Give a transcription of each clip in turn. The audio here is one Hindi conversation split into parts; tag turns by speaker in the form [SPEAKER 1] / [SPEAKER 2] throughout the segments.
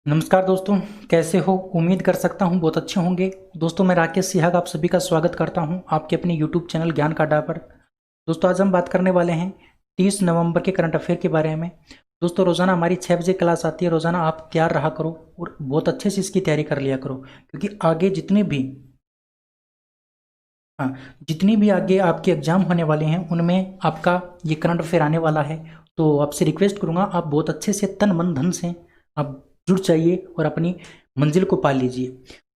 [SPEAKER 1] नमस्कार दोस्तों, कैसे हो? उम्मीद कर सकता हूँ बहुत अच्छे होंगे। दोस्तों, मैं राकेश सिहाग आप सभी का स्वागत करता हूँ आपके अपने यूट्यूब चैनल ज्ञान का अड्डा पर। दोस्तों, आज हम बात करने वाले हैं 30 नवंबर के करंट अफेयर के बारे में। दोस्तों, रोज़ाना हमारी 6 बजे क्लास आती है। रोज़ाना आप तैयार रहा करो और बहुत अच्छे से इसकी तैयारी कर लिया करो, क्योंकि आगे जितनी भी आगे आपके एग्जाम होने वाले हैं उनमें आपका ये करंट अफेयर आने वाला है। तो आपसे रिक्वेस्ट करूँगा, आप बहुत अच्छे से तन मन धन से आप जुड़ जाइए और अपनी मंजिल को पा लीजिए।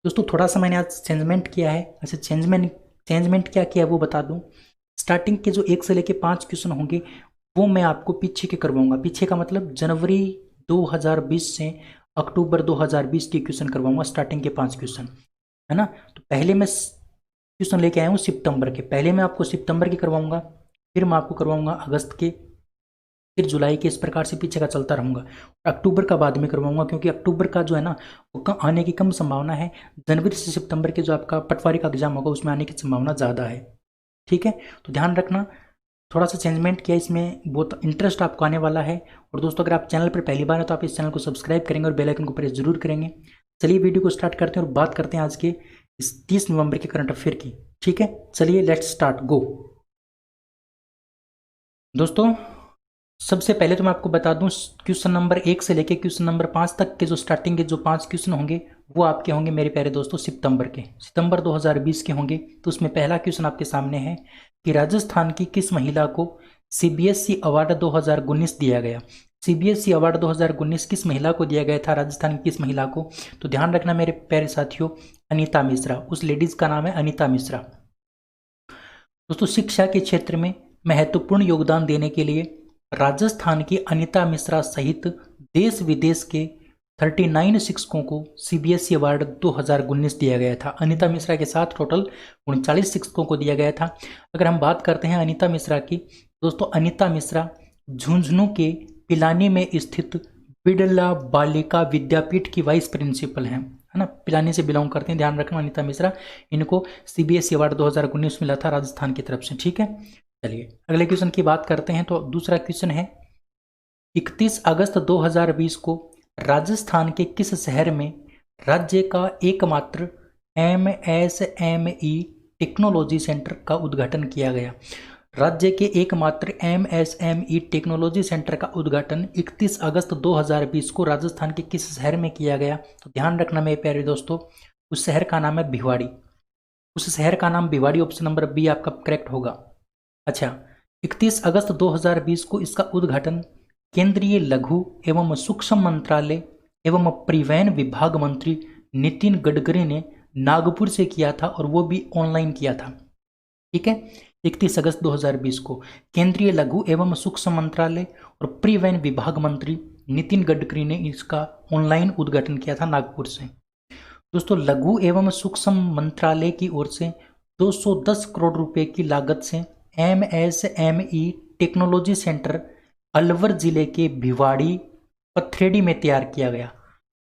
[SPEAKER 1] दोस्तों, थोड़ा सा मैंने आज चेंजमेंट किया है। अच्छा, चेंजमेंट क्या किया है वो बता दूं। स्टार्टिंग के जो 1 से लेके 5 क्वेश्चन होंगे वो मैं आपको पीछे के करवाऊंगा। पीछे का मतलब जनवरी 2020 से अक्टूबर 2020 के क्वेश्चन करवाऊंगा, स्टार्टिंग के 5 क्वेश्चन, है ना। तो पहले मैं क्वेश्चन लेके आया हूँ सितंबर के। पहले मैं आपको सितंबर की करवाऊंगा, फिर मैं आपको करवाऊंगा अगस्त के, फिर जुलाई के। इस प्रकार से पीछे का चलता रहूंगा। अक्टूबर का बाद में करवाऊंगा, क्योंकि अक्टूबर का जो है ना वो आने की कम संभावना है। जनवरी से सितंबर के जो आपका पटवारी का एग्जाम होगा उसमें आने की संभावना ज़्यादा है। ठीक है, तो ध्यान रखना। थोड़ा सा चेंजमेंट किया, इसमें बहुत इंटरेस्ट आपको आने वाला है। और दोस्तों, अगर आप चैनल पर पहली बार है तो आप इस चैनल को सब्सक्राइब करेंगे और बेल आइकन को प्रेस जरूर करेंगे। चलिए वीडियो को स्टार्ट करते हैं और बात करते हैं आज के इस 30 नवंबर के करंट अफेयर की। ठीक है, चलिए लेट्स स्टार्ट, गो। दोस्तों, सबसे पहले तो मैं आपको बता दूं, क्वेश्चन नंबर 1 से लेके क्वेश्चन नंबर 5 तक के जो स्टार्टिंग के जो 5 क्वेश्चन होंगे वो आपके होंगे मेरे प्यारे दोस्तों सितंबर 2020 के होंगे। तो उसमें पहला क्वेश्चन आपके सामने है कि राजस्थान की किस महिला को सीबीएसई अवार्ड 2019 दिया गया। सीबीएसई अवार्ड 2019 किस महिला को दिया गया था, राजस्थान की किस महिला को? तो ध्यान रखना मेरे प्यारे साथियों, अनीता मिश्रा। उस लेडीज का नाम है अनीता मिश्रा। दोस्तों, शिक्षा के क्षेत्र में महत्वपूर्ण योगदान देने के लिए राजस्थान की अनीता मिश्रा सहित देश विदेश के 39 शिक्षकों को सीबीएसई अवार्ड 2019 दिया गया था। अनीता मिश्रा के साथ टोटल 39 शिक्षकों को दिया गया था। अगर हम बात करते हैं अनीता मिश्रा की, दोस्तों अनीता मिश्रा झुंझुनू के पिलानी में स्थित बिड़ला बालिका विद्यापीठ की वाइस प्रिंसिपल हैं, है ना। पिलानी से बिलोंग करते हैं, ध्यान रखना अनीता मिश्रा। इनको सीबीएसई अवार्ड 2019 मिला था राजस्थान की तरफ से। ठीक है, चलिए अगले क्वेश्चन की बात करते हैं। तो दूसरा क्वेश्चन है, 31 अगस्त 2020 को राजस्थान के किस शहर में राज्य का एकमात्र एमएसएमई टेक्नोलॉजी सेंटर का उद्घाटन किया गया। राज्य के एकमात्र एमएसएमई टेक्नोलॉजी सेंटर का उद्घाटन 31 अगस्त 2020 को राजस्थान के किस शहर में किया गया? तो ध्यान रखना मेरे प्यारे दोस्तों, उस शहर का नाम है भिवाड़ी। उस शहर का नाम भिवाड़ी, ऑप्शन नंबर बी आपका करेक्ट होगा। अच्छा, 31 अगस्त 2020 को इसका उद्घाटन केंद्रीय लघु एवं सूक्ष्म मंत्रालय एवं परिवहन विभाग मंत्री नितिन गडकरी ने नागपुर से किया था, और वो भी ऑनलाइन किया था। ठीक है, 31 अगस्त 2020 को केंद्रीय लघु एवं सूक्ष्म मंत्रालय और परिवहन विभाग मंत्री नितिन गडकरी ने इसका ऑनलाइन उद्घाटन किया था नागपुर से। दोस्तों, लघु एवं सूक्ष्म मंत्रालय की ओर से 210 करोड़ रुपए की लागत से एमएसएमई टेक्नोलॉजी सेंटर अलवर जिले के भिवाड़ी पथरेडी में तैयार किया गया।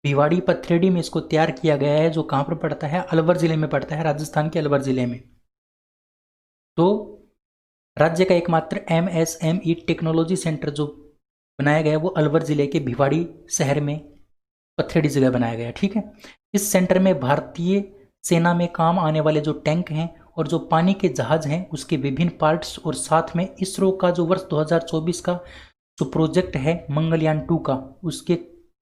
[SPEAKER 1] भिवाड़ी पथरेडी में इसको तैयार किया गया है, जो कहाँ पर पड़ता है? अलवर जिले में पड़ता है, राजस्थान के अलवर जिले में। तो राज्य का एकमात्र एमएसएमई टेक्नोलॉजी सेंटर जो बनाया गया है वो अलवर जिले के भिवाड़ी शहर में पथरेडी जगह बनाया गया। ठीक है, इस सेंटर में भारतीय सेना में काम आने वाले जो टैंक हैं और जो पानी के जहाज हैं उसके विभिन्न पार्ट्स, और साथ में इसरो का जो वर्ष 2024 का जो प्रोजेक्ट है मंगलयान 2 का, उसके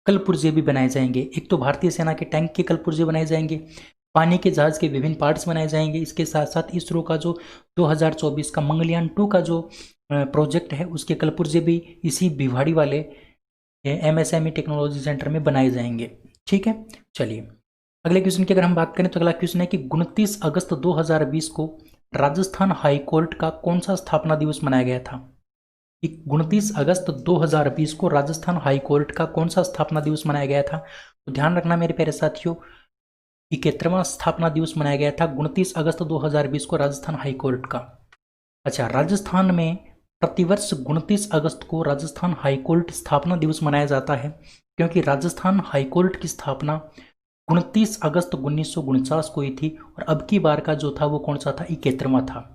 [SPEAKER 1] कल पुर्जे भी बनाए जाएंगे। एक तो भारतीय सेना के टैंक के कल पुर्जे बनाए जाएंगे, पानी के जहाज के विभिन्न पार्ट्स बनाए जाएंगे। इसके साथ साथ इसरो का जो 2024 का मंगलयान 2 का जो प्रोजेक्ट है उसके कल पुर्जे भी इसी भिवाड़ी वाले एमएसएमई टेक्नोलॉजी सेंटर में बनाए जाएंगे। ठीक है, चलिए अगले क्वेश्चन की अगर हम बात करें तो अगला क्वेश्चन है कि 29 अगस्त 2020 को राजस्थान हाई कोर्ट का कौन सा स्थापना दिवस मनाया गया था? 29 अगस्त 2020 को राजस्थान हाई कोर्ट का कौन सा स्थापना दिवस मनाया गया था? तो ध्यान रखना मेरे प्यारे साथियों, 71वां स्थापना दिवस मनाया गया था 29 अगस्त 2020 को राजस्थान हाई कोर्ट का। अच्छा, राजस्थान में प्रतिवर्ष 29 अगस्त को राजस्थान हाई कोर्ट स्थापना दिवस मनाया जाता है, क्योंकि राजस्थान हाई कोर्ट की स्थापना 29 अगस्त 1949 को ही थी, और अब की बार का जो था वो कौन सा था? 71वां था।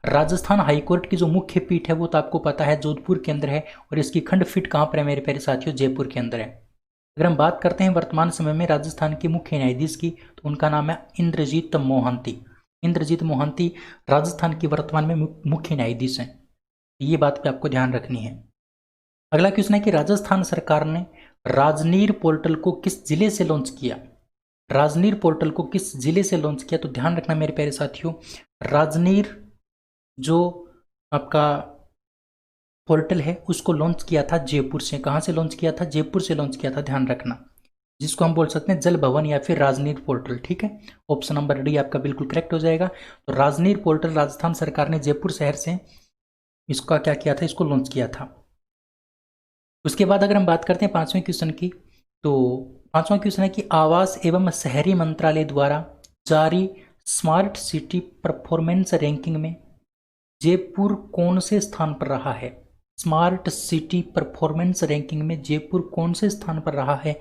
[SPEAKER 1] राजस्थान हाईकोर्ट की जो मुख्य पीठ है वो तो आपको पता है जोधपुर के अंदर है, और इसकी खंडपीठ कहाँ पर है मेरे प्यारे साथियों? जयपुर के अंदर है। अगर हम बात करते हैं वर्तमान समय में राजस्थान के मुख्य न्यायाधीश की, तो उनका नाम है इंद्रजीत मोहंती। इंद्रजीत मोहंती राजस्थान की वर्तमान में मुख्य न्यायाधीश हैं। ये बात पे आपको ध्यान रखनी है। अगला क्वेश्चन है कि राजस्थान सरकार ने राजनीर पोर्टल को किस जिले से लॉन्च किया? राजनीर पोर्टल को किस जिले से लॉन्च किया? तो ध्यान रखना मेरे प्यारे साथियों, राजनीर जो आपका पोर्टल है उसको लॉन्च किया था जयपुर से। कहाँ से लॉन्च किया था? जयपुर से लॉन्च किया था, ध्यान रखना। जिसको हम बोल सकते हैं जल भवन या फिर राजनीर पोर्टल। ठीक है, ऑप्शन नंबर डी आपका बिल्कुल करेक्ट हो जाएगा। तो राजनीर पोर्टल राजस्थान सरकार ने जयपुर शहर से इसका क्या किया था? इसको लॉन्च किया था। उसके बाद अगर हम बात करते हैं पांचवें क्वेश्चन की, तो पांचवा क्वेश्चन है कि आवास एवं शहरी मंत्रालय द्वारा जारी स्मार्ट सिटी परफॉर्मेंस रैंकिंग में जयपुर कौन से स्थान पर रहा है? स्मार्ट सिटी परफॉर्मेंस रैंकिंग में जयपुर कौन से स्थान पर रहा है?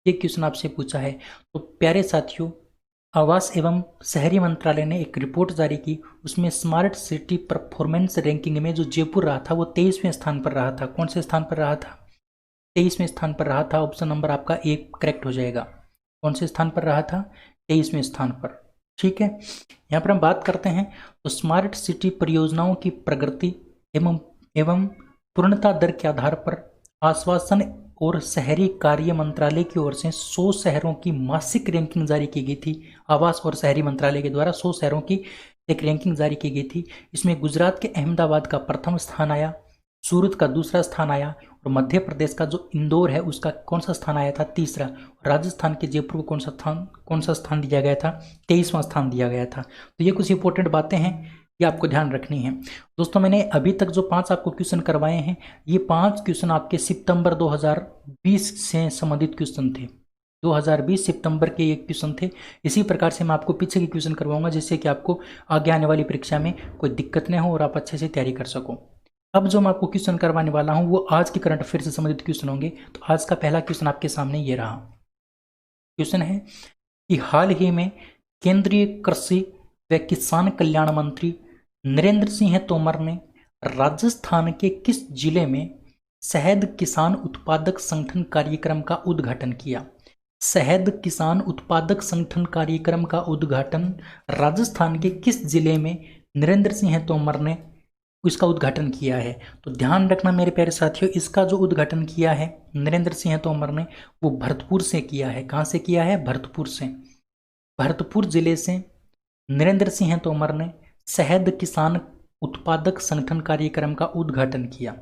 [SPEAKER 1] ये क्वेश्चन आपसे पूछा है। तो प्यारे साथियों, आवास एवं शहरी मंत्रालय ने एक रिपोर्ट जारी की, उसमें स्मार्ट सिटी परफॉर्मेंस रैंकिंग में जो जयपुर रहा था वो 23वें स्थान पर रहा था। कौन से स्थान पर रहा था? 23वें स्थान पर रहा था। ऑप्शन नंबर आपका एक करेक्ट हो जाएगा। कौन से स्थान पर रहा था? 23वें स्थान पर। ठीक है, यहाँ पर हम बात करते हैं तो स्मार्ट सिटी परियोजनाओं की प्रगति एवं पूर्णता दर के आधार पर आश्वासन और शहरी कार्य मंत्रालय की ओर से 100 शहरों की मासिक रैंकिंग जारी की गई थी। आवास और शहरी मंत्रालय के द्वारा 100 शहरों की एक रैंकिंग जारी की गई थी। इसमें गुजरात के अहमदाबाद का प्रथम स्थान आया, सूरत का दूसरा स्थान आया, और मध्य प्रदेश का जो इंदौर है उसका कौन सा स्थान आया था? तीसरा। राजस्थान के जयपुर को कौन सा स्थान दिया गया था? 23वां स्थान दिया गया था। तो ये कुछ इंपॉर्टेंट बातें हैं, ये आपको ध्यान रखनी है। दोस्तों, मैंने अभी तक जो 5 आपको क्वेश्चन करवाए हैं, ये 5 क्वेश्चन आपके सितंबर 2020 से संबंधित क्वेश्चन थे। 2020 सितंबर के ये क्वेश्चन थे। इसी प्रकार से मैं आपको पीछे के क्वेश्चन करवाऊंगा, जिससे कि आपको आगे आने वाली परीक्षा में कोई दिक्कत नहीं हो और आप अच्छे से तैयारी कर सको। अब जो मैं आपको क्वेश्चन करवाने वाला हूं वो आज के करंट अफेयर से संबंधित क्वेश्चन होंगे। तो आज का पहला क्वेश्चन आपके सामने ये रहा। क्वेश्चन है कि हाल ही में केंद्रीय कृषि व किसान कल्याण मंत्री नरेंद्र सिंह तोमर ने राजस्थान के किस जिले में शहद किसान उत्पादक संगठन कार्यक्रम का उद्घाटन किया? शहद किसान उत्पादक संगठन कार्यक्रम का उद्घाटन राजस्थान के किस जिले में नरेंद्र सिंह तोमर ने इसका उद्घाटन किया है? तो ध्यान रखना मेरे प्यारे साथियों, इसका जो उद्घाटन किया है नरेंद्र सिंह तोमर ने, वो भरतपुर से किया है। कहाँ से किया है? भरतपुर से। भरतपुर जिले से नरेंद्र सिंह तोमर ने शहद किसान उत्पादक संगठन कार्यक्रम का उद्घाटन किया।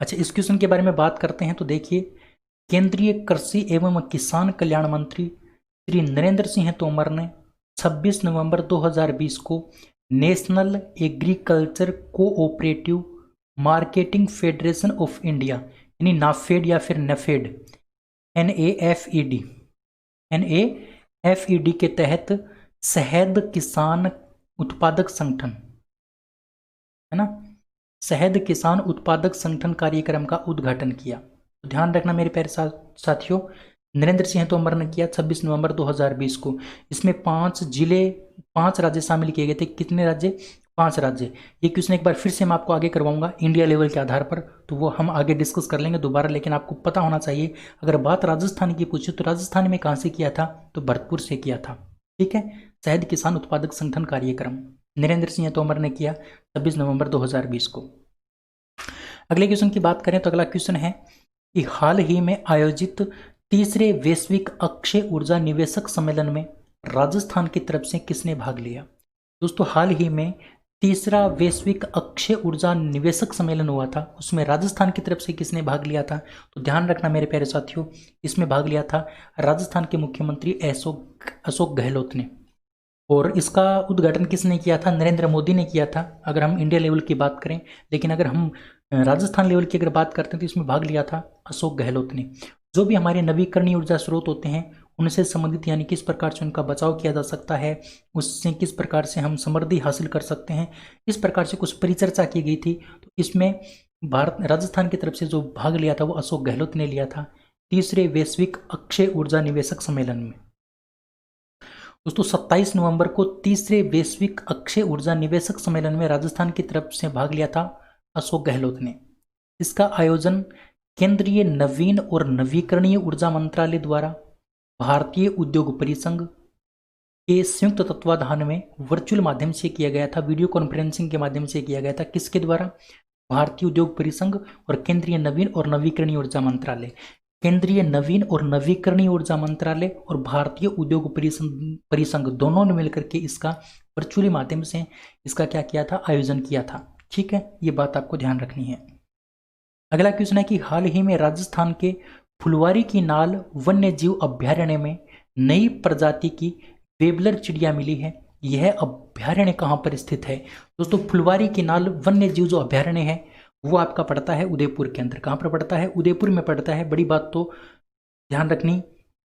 [SPEAKER 1] अच्छा, इस क्वेश्चन के बारे में बात करते हैं। तो देखिए, केंद्रीय कृषि एवं किसान कल्याण मंत्री श्री नरेंद्र सिंह तोमर ने 26 नवंबर 2020 को national agriculture cooperative marketing federation of India यानी नाफेड या फिर नफेड NAFED के तहत शहद किसान उत्पादक संगठन, है ना, शहद किसान उत्पादक संगठन कार्यक्रम का उद्घाटन किया। तो ध्यान रखना मेरे प्यारे साथियों, नरेंद्र सिंह तोमर ने किया 26 नवंबर 2020 को। इसमें 5 राज्य शामिल किए गए थे। कितने राज्य? 5 राज्य। ये क्वेश्चन एक बार फिर से मैं आपको आगे करवाऊंगा इंडिया लेवल के आधार पर, तो वो हम आगे डिस्कस कर लेंगे दोबारा। लेकिन आपको पता होना चाहिए, अगर बात राजस्थान की पूछे तो राजस्थान में कहाँ से किया था? तो भरतपुर से किया था। ठीक है, शहद किसान उत्पादक संगठन कार्यक्रम नरेंद्र सिंह तोमर ने किया 26 नवंबर 2020 को। अगले क्वेश्चन की बात करें तो अगला क्वेश्चन है कि हाल ही में आयोजित तीसरे वैश्विक अक्षय ऊर्जा निवेशक सम्मेलन में राजस्थान की तरफ से किसने भाग लिया? दोस्तों, हाल ही में तीसरा वैश्विक अक्षय ऊर्जा निवेशक सम्मेलन हुआ था, उसमें राजस्थान की तरफ से किसने भाग लिया था? तो ध्यान रखना मेरे प्यारे साथियों, इसमें भाग लिया था राजस्थान के मुख्यमंत्री अशोक गहलोत ने। और इसका उद्घाटन किसने किया था? नरेंद्र मोदी ने किया था, अगर हम इंडिया लेवल की बात करें। लेकिन अगर हम राजस्थान लेवल की अगर बात करते हैं तो इसमें भाग लिया था अशोक गहलोत ने। जो भी हमारे नवीकरणीय ऊर्जा स्रोत होते हैं उनसे संबंधित, यानी किस प्रकार से उनका बचाव किया जा सकता है, उससे किस प्रकार से हम समृद्धि हासिल कर सकते हैं, इस प्रकार से कुछ परिचर्चा की गई थी। तो इसमें राजस्थान की तरफ से जो भाग लिया था वो अशोक गहलोत ने लिया था तीसरे वैश्विक अक्षय ऊर्जा निवेशक सम्मेलन में। दोस्तों, 27 नवंबर को तीसरे वैश्विक अक्षय ऊर्जा निवेशक सम्मेलन में राजस्थान की तरफ से भाग लिया था अशोक गहलोत ने। इसका आयोजन केंद्रीय नवीन और नवीकरणीय ऊर्जा मंत्रालय द्वारा भारतीय उद्योग परिसंघ के संयुक्त तत्वाधान में वर्चुअल माध्यम से किया गया था, वीडियो कॉन्फ्रेंसिंग के माध्यम से किया गया था। किसके द्वारा? भारतीय उद्योग परिसंघ और केंद्रीय नवीन और नवीकरणीय ऊर्जा मंत्रालय। केंद्रीय नवीन और नवीकरणीय ऊर्जा मंत्रालय और भारतीय उद्योग परिसंघ दोनों ने मिलकर के इसका वर्चुअली माध्यम से इसका क्या किया था? आयोजन किया था। ठीक है, ये बात आपको ध्यान रखनी है। अगला क्वेश्चन है कि हाल ही में राजस्थान के फुलवारी की नाल वन्य जीव अभ्यारण्य में नई प्रजाति की वेबलर चिड़िया मिली है। यह अभ्यारण्य कहाँ पर स्थित है? दोस्तों, फुलवारी की नाल वन्य जीव जो अभ्यारण्य है वो आपका पड़ता है उदयपुर के अंदर। कहाँ पर पड़ता है? उदयपुर में पड़ता है। बड़ी बात तो ध्यान रखनी,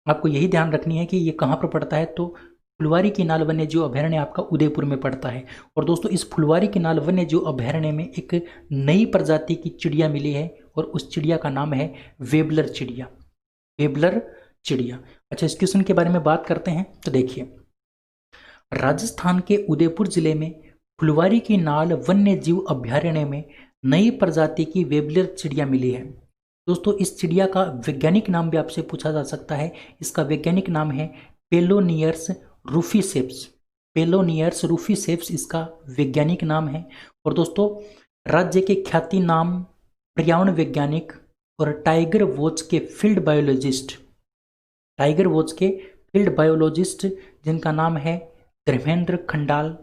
[SPEAKER 1] आपको यही ध्यान रखनी है कि ये कहाँ पर पड़ता है। तो फुलवारी की नाल वन्य जीव अभ्यारण्य आपका उदयपुर में पड़ता है। और दोस्तों, इस फुलवारी की नाल वन्य जीव अभ्यारण्य में एक नई प्रजाति की चिड़िया मिली है और उस चिड़िया का नाम है वेबलर चिड़िया। वेबलर चिड़िया। अच्छा, इस क्वेश्चन के बारे में बात करते हैं। तो देखिए, राजस्थान के उदयपुर जिले में फुलवारी की नाल वन्य जीव अभ्यारण्य में नई प्रजाति की वेबलर चिड़िया मिली है। दोस्तों, इस चिड़िया का वैज्ञानिक नाम भी आपसे पूछा जा सकता है। इसका वैज्ञानिक नाम है पेलोनियर्स रूफिसेप्स। पेलोनियर्स रूफिसेप्स इसका वैज्ञानिक नाम है। और दोस्तों, राज्य के ख्याति नाम पर्यावरण वैज्ञानिक और टाइगर वॉच के फील्ड बायोलॉजिस्ट जिनका नाम है धर्मेंद्र खंडाल।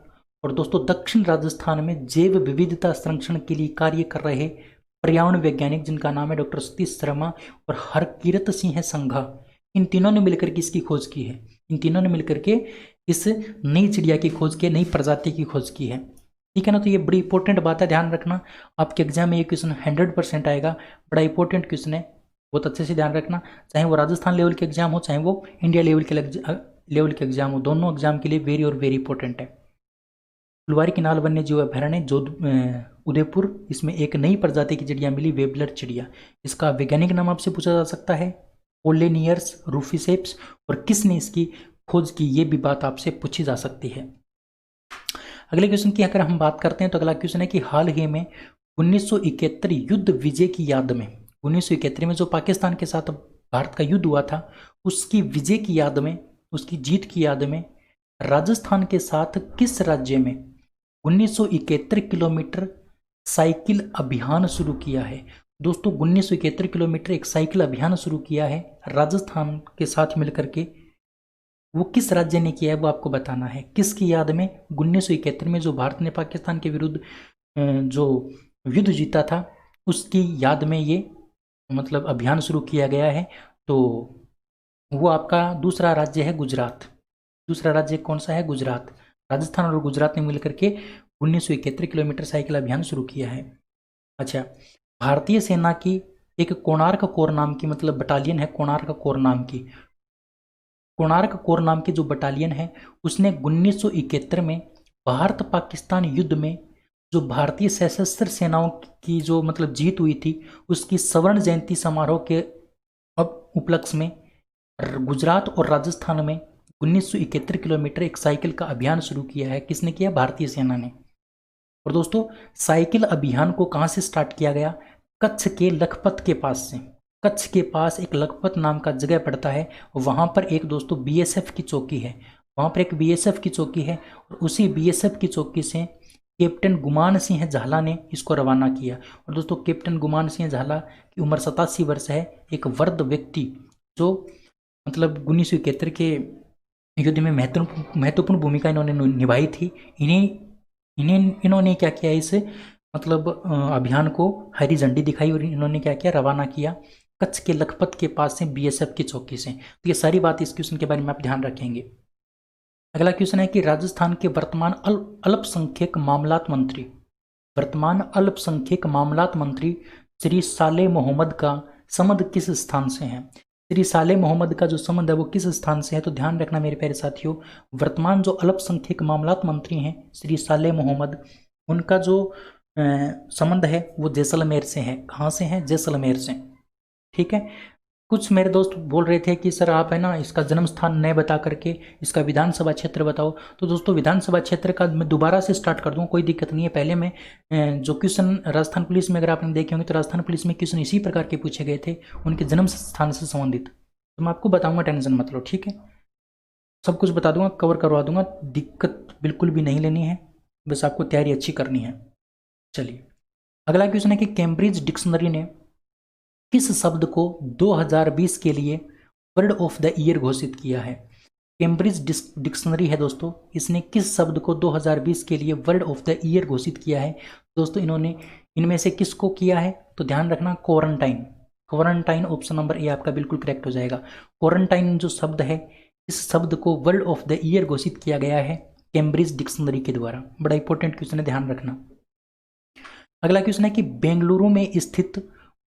[SPEAKER 1] और दोस्तों, दक्षिण राजस्थान में जैव विविधता संरक्षण के लिए कार्य कर रहे पर्यावरण वैज्ञानिक जिनका नाम है डॉक्टर सतीश शर्मा और हरकीरत सिंह संघा। इन तीनों ने मिलकर के इसकी खोज की है। इन तीनों ने मिलकर के इस नई चिड़िया की खोज की, नई प्रजाति की खोज की है। ठीक है ना? तो ये बड़ी इंपॉर्टेंट बात है, ध्यान रखना। आपके एग्जाम में ये क्वेश्चन 100% आएगा। बड़ा इंपॉर्टेंट क्वेश्चन है, बहुत अच्छे से ध्यान रखना। चाहे वो राजस्थान लेवल के एग्जाम हो, चाहे वो इंडिया लेवल के एग्जाम हो, दोनों एग्जाम के लिए वेरी और वेरी इंपॉर्टेंट है। फुलवारी की नाल वन्य जीव अभ्यारण्य जो उदयपुर, इसमें एक नई प्रजाति की चिड़िया मिली, वेबलर चिड़िया। इसका वैज्ञानिक नाम आपसे पूछा जा सकता है पोलेनियर्स रूफिसेप्स। और किसने इसकी खोज की, ये भी बात आपसे पूछी जा सकती है। अगले क्वेश्चन की अगर हम बात करते हैं तो अगला क्वेश्चन है कि हाल ही में 1971 युद्ध विजय की याद में, 1971 में जो पाकिस्तान के साथ भारत का युद्ध हुआ था उसकी विजय की याद में, उसकी जीत की याद में राजस्थान के साथ किस राज्य में 1971 किलोमीटर साइकिल अभियान शुरू किया है? दोस्तों, 1971 किलोमीटर एक साइकिल अभियान शुरू किया है राजस्थान के साथ मिलकर के। वो किस राज्य ने किया है वो आपको बताना है। किसकी याद में? 1971 में जो भारत ने पाकिस्तान के विरुद्ध जो युद्ध जीता था उसकी याद में ये मतलब अभियान शुरू किया गया है। तो वो आपका दूसरा राज्य है गुजरात। दूसरा राज्य कौन सा है? गुजरात। राजस्थान और गुजरात ने मिलकर के 1971 किलोमीटर साइकिल अभियान शुरू किया है। अच्छा, भारतीय सेना की एक कोणार्क कोर नाम की मतलब बटालियन है, कोणार्क कोर नाम की। कोणार्क कोर नाम की जो बटालियन है उसने 1971 में भारत पाकिस्तान युद्ध में जो भारतीय सशस्त्र सेनाओं की जो मतलब जीत हुई थी उसकी स्वर्ण जयंती समारोह के उपलक्ष्य में गुजरात और राजस्थान में 1971 किलोमीटर एक साइकिल का अभियान शुरू किया है। किसने किया? भारतीय सेना ने। और दोस्तों, साइकिल अभियान को कहाँ से स्टार्ट किया गया? कच्छ के लखपत के पास से। कच्छ के पास एक लखपत नाम का जगह पड़ता है, वहाँ पर एक दोस्तों बीएसएफ की चौकी है। वहाँ पर एक बीएसएफ की चौकी है और उसी बीएसएफ की चौकी से कैप्टन गुमान सिंह झाला ने इसको रवाना किया। और दोस्तों, कैप्टन गुमान सिंह झाला की उम्र 87 वर्ष है। एक वृद्ध व्यक्ति जो मतलब 1971 के युद्ध में महत्वपूर्ण भूमिका इन्होंने निभाई थी। इन्होंने क्या किया? इस मतलब अभियान को हरी झंडी दिखाई और इन्होंने क्या किया? रवाना किया कच्छ के लखपत के पास से बीएसएफ की चौकी से। तो ये सारी बात इस क्वेश्चन के बारे में आप ध्यान रखेंगे। अगला क्वेश्चन है कि राजस्थान के वर्तमान अल्पसंख्यक मामलात मंत्री श्री साले मोहम्मद का संबंध किस स्थान से है? श्री साले मोहम्मद का जो संबंध है वो किस स्थान से है? तो ध्यान रखना मेरे प्यारे साथियों, वर्तमान जो अल्पसंख्यक मामलात मंत्री हैं श्री साले मोहम्मद, उनका जो संबंध है वो जैसलमेर से है। कहाँ से है? जैसलमेर से। ठीक है। कुछ मेरे दोस्त बोल रहे थे कि सर आप है ना इसका जन्म स्थान नहीं बता करके इसका विधानसभा क्षेत्र बताओ। तो दोस्तों विधानसभा क्षेत्र का मैं दोबारा से स्टार्ट कर दूं, कोई दिक्कत नहीं है। पहले मैं जो क्वेश्चन राजस्थान पुलिस में अगर आपने देखे होंगे तो राजस्थान पुलिस में क्वेश्चन इसी प्रकार के पूछे गए थे उनके जन्म स्थान से संबंधित, तो मैं आपको बताऊंगा, टेंशन मत लो, ठीक है। सब कुछ बता दूंगा, कवर करवा दूंगा, दिक्कत बिल्कुल भी नहीं लेनी है, बस आपको तैयारी अच्छी करनी है। चलिए अगला क्वेश्चन है कि कैम्ब्रिज डिक्शनरी ने किस शब्द को 2020 के लिए वर्ड ऑफ द ईयर घोषित किया है। कैम्ब्रिज डिक्शनरी है दोस्तों, इसने किस शब्द को 2020 के लिए वर्ड ऑफ द ईयर घोषित किया है। दोस्तों इन्होंने इनमें से किसको किया है, तो ध्यान रखना quarantine. Quarantine option number A आपका बिल्कुल करेक्ट हो जाएगा। क्वारंटाइन जो शब्द है, इस शब्द को वर्ड ऑफ द ईयर घोषित किया गया है कैम्ब्रिज डिक्शनरी के द्वारा। बड़ा इंपॉर्टेंट क्वेश्चन है, ध्यान रखना। अगला क्वेश्चन है कि बेंगलुरु में स्थित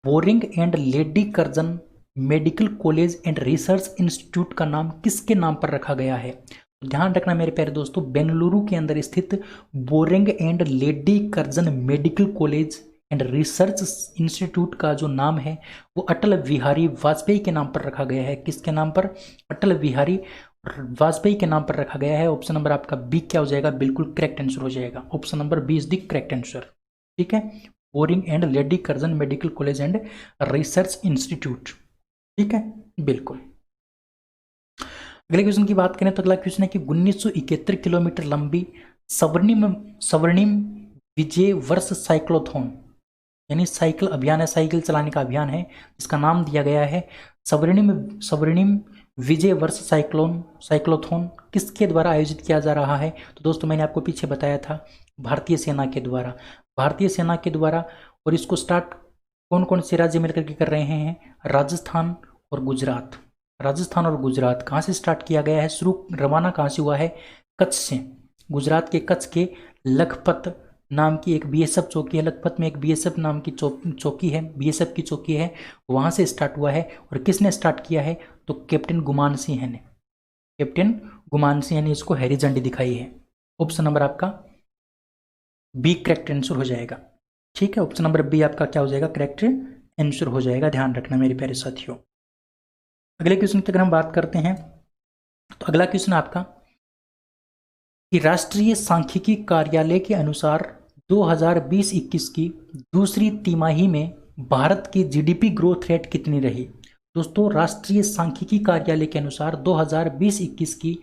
[SPEAKER 1] boring and Lady Curzon Medical College and Research institute का नाम किसके नाम पर रखा गया है। ध्यान रखना मेरे प्यारे दोस्तों, बेंगलुरु के अंदर स्थित boring and Lady Curzon Medical College and Research institute का जो नाम है वो अटल बिहारी वाजपेयी के नाम पर रखा गया है। किसके नाम पर, अटल बिहारी वाजपेयी के नाम पर रखा गया है। ऑप्शन नंबर आपका बी क्या हो जाएगा, बिल्कुल करेक्ट आंसर हो जाएगा। Option number B is the correct answer, ठीक है। Bowring and Lady Curzon Medical College and Research Institute, ठीक है, बिल्कुल। अगले क्वेश्चन की बात करें तो अगला क्वेश्चन है कि 1971 किलोमीटर लंबी स्वर्णिम विजय वर्ष साइक्लोथॉन, यानी साइकिल अभियान है, साइकिल चलाने का अभियान है, इसका नाम दिया गया है स्वर्णिम विजय वर्ष साइक्लोथॉन किसके द्वारा आयोजित किया जा रहा है। तो दोस्तों मैंने आपको पीछे बताया था, भारतीय सेना के द्वारा, भारतीय सेना के द्वारा। और इसको स्टार्ट कौन कौन से राज्य मिलकर के कर रहे हैं, राजस्थान और गुजरात। राजस्थान और गुजरात कहाँ से स्टार्ट किया गया है, शुरू रवाना कहाँ से हुआ है, कच्छ से। गुजरात के कच्छ के लखपत नाम की एक बीएसएफ चौकी है, लखपत में एक बीएसएफ नाम की चौकी है, बीएसएफ की चौकी है, वहाँ से स्टार्ट हुआ है। और किसने स्टार्ट किया है, तो कैप्टन गुमान सिंह ने, कैप्टन गुमान सिंह ने इसको हरी झंडी दिखाई है। ऑप्शन नंबर आपका बी करेक्ट आंसर हो जाएगा, ठीक है। ऑप्शन नंबर बी आपका क्या हो जाएगा, करेक्ट आंसर हो जाएगा, ध्यान रखना मेरे प्यारे साथियों। अगले क्वेश्चन की अगर हम बात करते हैं तो अगला क्वेश्चन आपका कि राष्ट्रीय सांख्यिकी कार्यालय के अनुसार 2020-21 की दूसरी तिमाही में भारत की जीडीपी ग्रोथ रेट कितनी रही। दोस्तों राष्ट्रीय सांख्यिकी कार्यालय के अनुसार 2020-21 की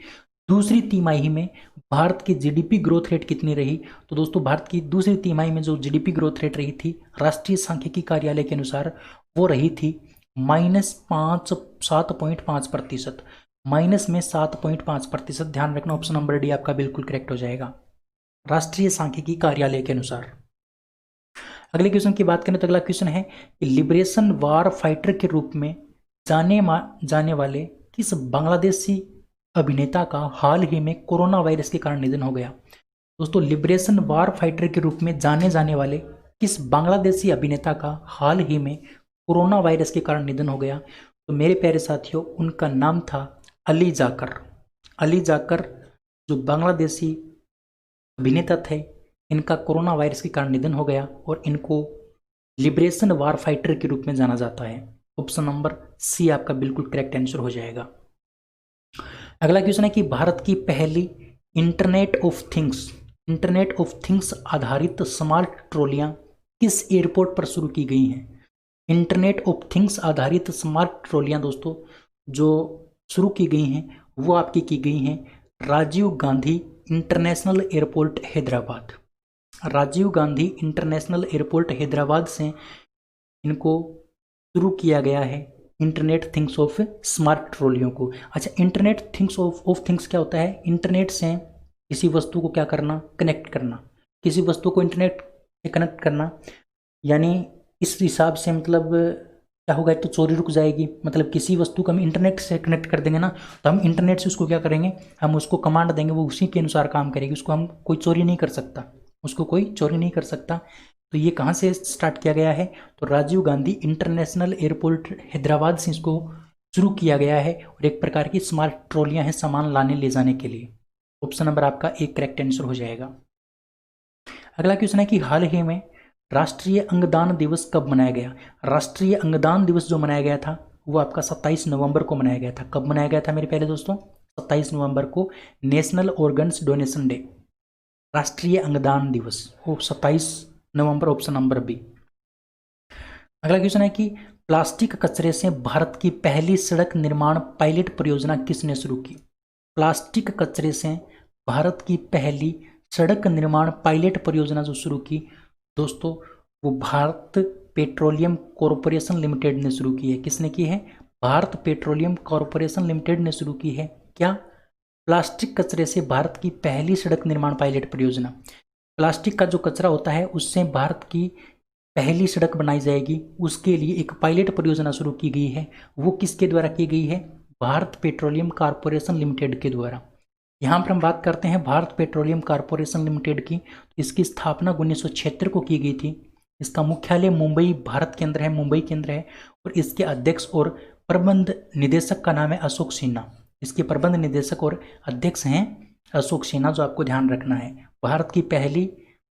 [SPEAKER 1] दूसरी तिमाही में भारत की जीडीपी ग्रोथ रेट कितनी रही। तो दोस्तों भारत की दूसरी तिमाही में जो जीडीपी ग्रोथ रेट रही थी राष्ट्रीय सांख्यिकी कार्यालय के अनुसार वो रही थी -7.5%, माइनस में 7.5%। ध्यान रखना, ऑप्शन नंबर डी आपका बिल्कुल करेक्ट हो जाएगा, राष्ट्रीय सांख्यिकी कार्यालय के अनुसार। अगले क्वेश्चन की बात करें तो अगला क्वेश्चन है कि लिबरेशन वार फाइटर के रूप में जाने वाले किस बांग्लादेशी अभिनेता का हाल ही में कोरोना वायरस के कारण निधन हो गया। दोस्तों लिबरेशन वार फाइटर के रूप में जाने वाले किस बांग्लादेशी अभिनेता का हाल ही में कोरोना वायरस के कारण निधन हो गया। तो मेरे प्यारे साथियों उनका नाम था अली जाकर। अली जाकर जो बांग्लादेशी अभिनेता थे, इनका कोरोना वायरस के कारण निधन हो गया और इनको लिबरेशन वार फाइटर के रूप में जाना जाता है। ऑप्शन नंबर सी आपका बिल्कुल करेक्ट आंसर हो जाएगा। अगला क्वेश्चन है कि भारत की पहली इंटरनेट ऑफ थिंग्स आधारित स्मार्ट ट्रॉलियां किस एयरपोर्ट पर शुरू की गई हैं। इंटरनेट ऑफ थिंग्स आधारित स्मार्ट ट्रॉलियां दोस्तों जो शुरू की गई हैं वो आपकी की गई हैं Rajiv Gandhi International Airport Hyderabad. Rajiv Gandhi International Airport Hyderabad से इनको शुरू किया गया है इंटरनेट थिंग्स ऑफ स्मार्ट ट्रॉलियों को। अच्छा, इंटरनेट थिंग्स ऑफ थिंग्स क्या होता है, इंटरनेट से किसी वस्तु को क्या करना, कनेक्ट करना, किसी वस्तु को इंटरनेट से कनेक्ट करना। यानी इस हिसाब से मतलब क्या होगा, तो चोरी रुक जाएगी। मतलब किसी वस्तु को हम इंटरनेट से कनेक्ट कर देंगे ना, तो हम इंटरनेट से उसको क्या करेंगे, हम उसको कमांड देंगे, वो उसी के अनुसार काम करेगी, उसको हम कोई चोरी नहीं कर सकता, उसको कोई चोरी नहीं कर सकता। तो ये कहाँ से स्टार्ट किया गया है, तो राजीव गांधी इंटरनेशनल एयरपोर्ट हैदराबाद से इसको शुरू किया गया है और एक प्रकार की स्मार्ट ट्रॉलियाँ हैं सामान लाने ले जाने के लिए। ऑप्शन नंबर आपका एक करेक्ट आंसर हो जाएगा। अगला क्वेश्चन है कि हाल ही में राष्ट्रीय अंगदान दिवस कब मनाया गया। राष्ट्रीय अंगदान दिवस जो मनाया गया था वो आपका 27 नवंबर को मनाया गया था। कब मनाया गया था मेरे प्यारे दोस्तों? 27 नवंबर को नेशनल ऑर्गन्स डोनेशन डे, राष्ट्रीय अंगदान दिवस, वो 27 नवंबर, ऑप्शन नंबर बी। अगला क्वेश्चन है कि प्लास्टिक कचरे से भारत की पहली सड़क निर्माण पायलट परियोजना किसने शुरू की? प्लास्टिक कचरे से भारत की पहली सड़क निर्माण पायलट परियोजना जो शुरू की दोस्तों, वो भारत पेट्रोलियम कॉरपोरेशन लिमिटेड ने शुरू की है। किसने की है? भारत पेट्रोलियम कॉरपोरेशन लिमिटेड ने शुरू की है। क्या? प्लास्टिक कचरे से भारत की पहली सड़क निर्माण पायलट परियोजना। प्लास्टिक का जो कचरा होता है उससे भारत की पहली सड़क बनाई जाएगी, उसके लिए एक पायलट परियोजना शुरू की गई है। वो किसके द्वारा की गई है? भारत पेट्रोलियम कॉरपोरेशन लिमिटेड के द्वारा। यहाँ पर हम बात करते हैं भारत पेट्रोलियम कॉरपोरेशन लिमिटेड की। इसकी स्थापना 1976 को की गई थी। इसका मुख्यालय मुंबई, भारत के अंदर है, मुंबई के अंदर है। और इसके अध्यक्ष और प्रबंध निदेशक का नाम है अशोक सिन्हा। इसके प्रबंध निदेशक और अध्यक्ष हैं अशोक सिन्हा, जो आपको ध्यान रखना है। भारत की पहली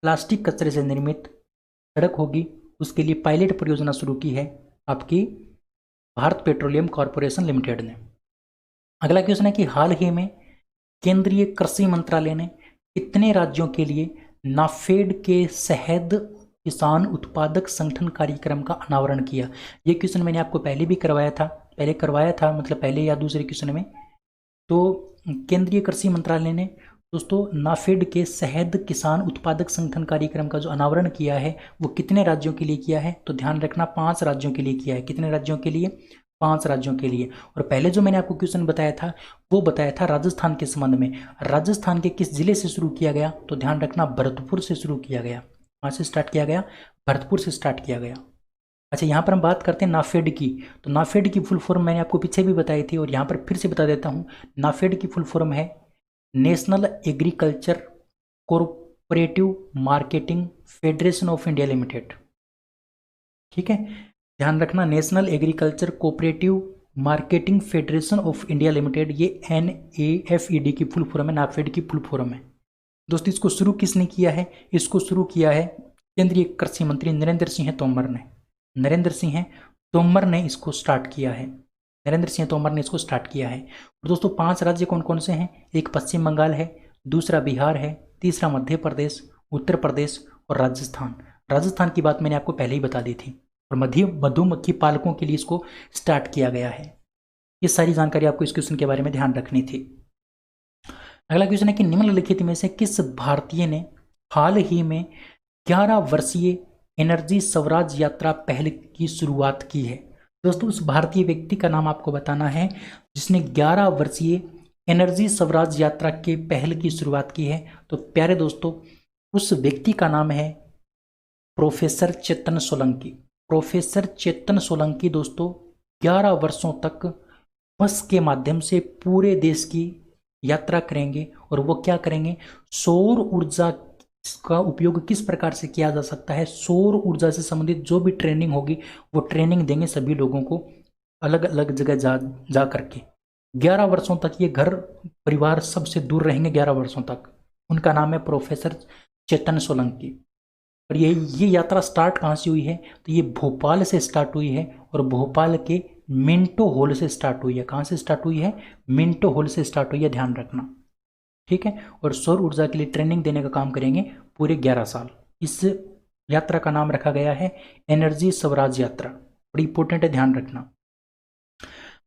[SPEAKER 1] प्लास्टिक कचरे से निर्मित सड़क होगी, उसके लिए पायलट परियोजना शुरू की है आपकी भारत पेट्रोलियम कॉरपोरेशन लिमिटेड ने। अगला क्वेश्चन है कि हाल ही में केंद्रीय कृषि मंत्रालय ने कितने राज्यों के लिए नाफेड के शहद किसान उत्पादक संगठन कार्यक्रम का अनावरण किया? ये क्वेश्चन मैंने आपको पहले भी करवाया था, मतलब पहले या दूसरे क्वेश्चन में। तो केंद्रीय कृषि मंत्रालय ने दोस्तों नाफेड के शहद किसान उत्पादक संगठन कार्यक्रम का जो अनावरण किया है वो कितने राज्यों के लिए किया है? तो ध्यान रखना, 5 राज्यों के लिए किया है। कितने राज्यों के लिए? 5 राज्यों के लिए। और पहले जो मैंने आपको क्वेश्चन बताया था वो बताया था राजस्थान के संबंध में। राजस्थान के किस जिले से शुरू किया गया? तो ध्यान रखना, भरतपुर से शुरू किया गया। कहाँ से स्टार्ट किया गया? भरतपुर से स्टार्ट किया गया। अच्छा, यहाँ पर हम बात करते हैं नाफेड की। तो नाफेड की फुल फॉर्म मैंने आपको पीछे भी बताई थी और यहाँ पर फिर से बता देता हूँ। नाफेड की फुल फॉर्म है national agriculture cooperative marketing federation of India limited. ठीक है, ध्यान रखना, national agriculture cooperative marketing federation of India limited, ये NAFED की फुल फॉर्म है, नाफेड की फुल फॉर्म है। दोस्तों इसको शुरू किसने किया है? इसको शुरू किया है केंद्रीय कृषि मंत्री नरेंद्र सिंह तोमर ने। नरेंद्र सिंह तोमर ने इसको स्टार्ट किया है। नरेंद्र सिंह तोमर ने इसको स्टार्ट किया है। और दोस्तों 5 राज्य कौन कौन से हैं? एक पश्चिम बंगाल है, दूसरा बिहार है, तीसरा मध्य प्रदेश, उत्तर प्रदेश और राजस्थान। राजस्थान की बात मैंने आपको पहले ही बता दी थी। और मधुमक्खी पालकों के लिए इसको स्टार्ट किया गया है। ये सारी जानकारी आपको इस क्वेश्चन के बारे में ध्यान रखनी थी। अगला क्वेश्चन है कि निम्नलिखित में से किस भारतीय ने हाल ही में 11 वर्षीय एनर्जी स्वराज यात्रा पहल की शुरुआत की है? दोस्तों उस भारतीय व्यक्ति का नाम आपको बताना है जिसने 11 वर्षीय एनर्जी स्वराज यात्रा के पहल की शुरुआत की है। तो प्यारे दोस्तों उस व्यक्ति का नाम है प्रोफेसर चेतन सोलंकी। प्रोफेसर चेतन सोलंकी दोस्तों 11 वर्षों तक बस के माध्यम से पूरे देश की यात्रा करेंगे। और वो क्या करेंगे? सौर ऊर्जा का उपयोग किस प्रकार से किया जा सकता है, सौर ऊर्जा से संबंधित जो भी ट्रेनिंग होगी वो ट्रेनिंग देंगे सभी लोगों को अलग अलग जगह जा करके। 11 वर्षों तक ये घर परिवार सबसे दूर रहेंगे 11 वर्षों तक। उनका नाम है प्रोफेसर चेतन सोलंकी। और ये यात्रा स्टार्ट कहाँ से हुई है? तो ये भोपाल से स्टार्ट हुई है और भोपाल के मिंटो हॉल से स्टार्ट हुई है। कहाँ से स्टार्ट हुई है? मिंटो हॉल से स्टार्ट हुई है, ध्यान रखना। ठीक है, और सौर ऊर्जा के लिए ट्रेनिंग देने का काम करेंगे पूरे 11 साल। इस यात्रा का नाम रखा गया है एनर्जी स्वराज यात्रा। बड़ी इंपॉर्टेंट है, ध्यान रखना।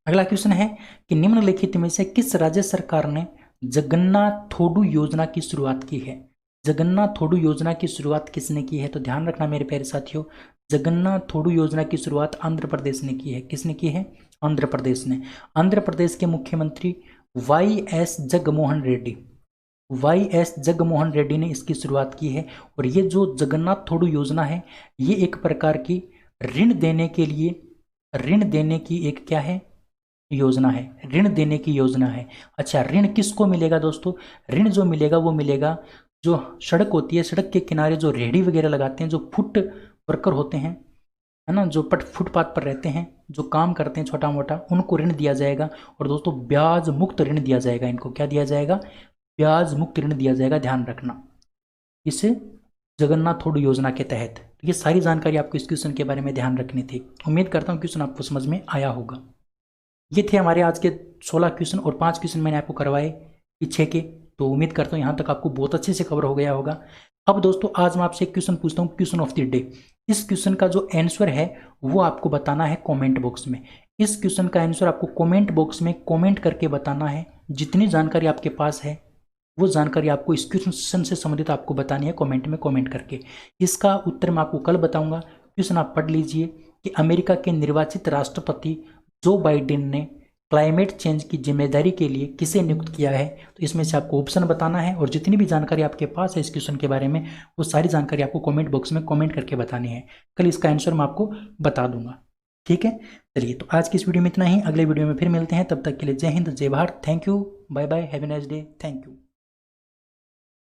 [SPEAKER 1] अगला क्वेश्चन है कि निम्नलिखित में से किस राज्य सरकार ने जगन्नाथ थोडू योजना की शुरुआत की है? जगन्नाथ थोडू योजना की शुरुआत किसने की है? तो ध्यान रखना मेरे प्यारे साथियों, जगन्नाथ थोडू योजना की शुरुआत आंध्र प्रदेश ने की है। किसने की है? आंध्र प्रदेश ने। आंध्र प्रदेश के मुख्यमंत्री YS जगमोहन रेड्डी, YS जगमोहन रेड्डी ने इसकी शुरुआत की है। और ये जो जगन्नाथ थोडू योजना है ये एक प्रकार की ऋण देने की एक क्या है? योजना है, ऋण देने की योजना है। अच्छा, ऋण किसको मिलेगा दोस्तों? ऋण जो मिलेगा वो मिलेगा जो सड़क होती है, सड़क के किनारे जो रेहड़ी वगैरह लगाते हैं, जो फुट वर्कर होते हैं, है ना, जो फुटपाथ पर रहते हैं, जो काम करते हैं छोटा मोटा, उनको ऋण दिया जाएगा। और दोस्तों ब्याज मुक्त ऋण दिया जाएगा। इनको क्या दिया जाएगा? ब्याज मुक्त ऋण दिया जाएगा, ध्यान रखना, इस जगन्नाथ थोडू योजना के तहत। ये सारी जानकारी आपको इस क्वेश्चन के बारे में ध्यान रखनी थी। उम्मीद करता हूँ क्वेश्चन आपको समझ में आया होगा। ये थे हमारे आज के 16 क्वेश्चन और 5 क्वेश्चन मैंने आपको करवाए पीछे के। तो उम्मीद करता हूँ यहाँ तक आपको बहुत अच्छे से कवर हो गया होगा। अब दोस्तों आज मैं आपसे एक क्वेश्चन पूछता हूँ, क्वेश्चन ऑफ द डे। इस क्वेश्चन का जो आंसर है वो आपको बताना है कमेंट बॉक्स में। इस क्वेश्चन का आंसर आपको कमेंट बॉक्स में कमेंट करके बताना है। जितनी जानकारी आपके पास है वो जानकारी आपको इस क्वेश्चन से संबंधित आपको बतानी है कमेंट में कमेंट करके। इसका उत्तर मैं आपको कल बताऊंगा। क्वेश्चन आप पढ़ लीजिए कि अमेरिका के निर्वाचित राष्ट्रपति जो बाइडेन ने क्लाइमेट चेंज की जिम्मेदारी के लिए किसे नियुक्त किया है। तो इसमें से आपको ऑप्शन बताना है और जितनी भी जानकारी आपके पास है इस क्वेश्चन के बारे में वो सारी जानकारी आपको कमेंट बॉक्स में कमेंट करके बतानी है। कल इसका आंसर मैं आपको बता दूंगा। ठीक है, चलिए तो आज की इस वीडियो में इतना ही। अगले वीडियो में फिर मिलते हैं, तब तक के लिए जय हिंद जय Bharat. Thank you, bye bye, have a nice day, thank you.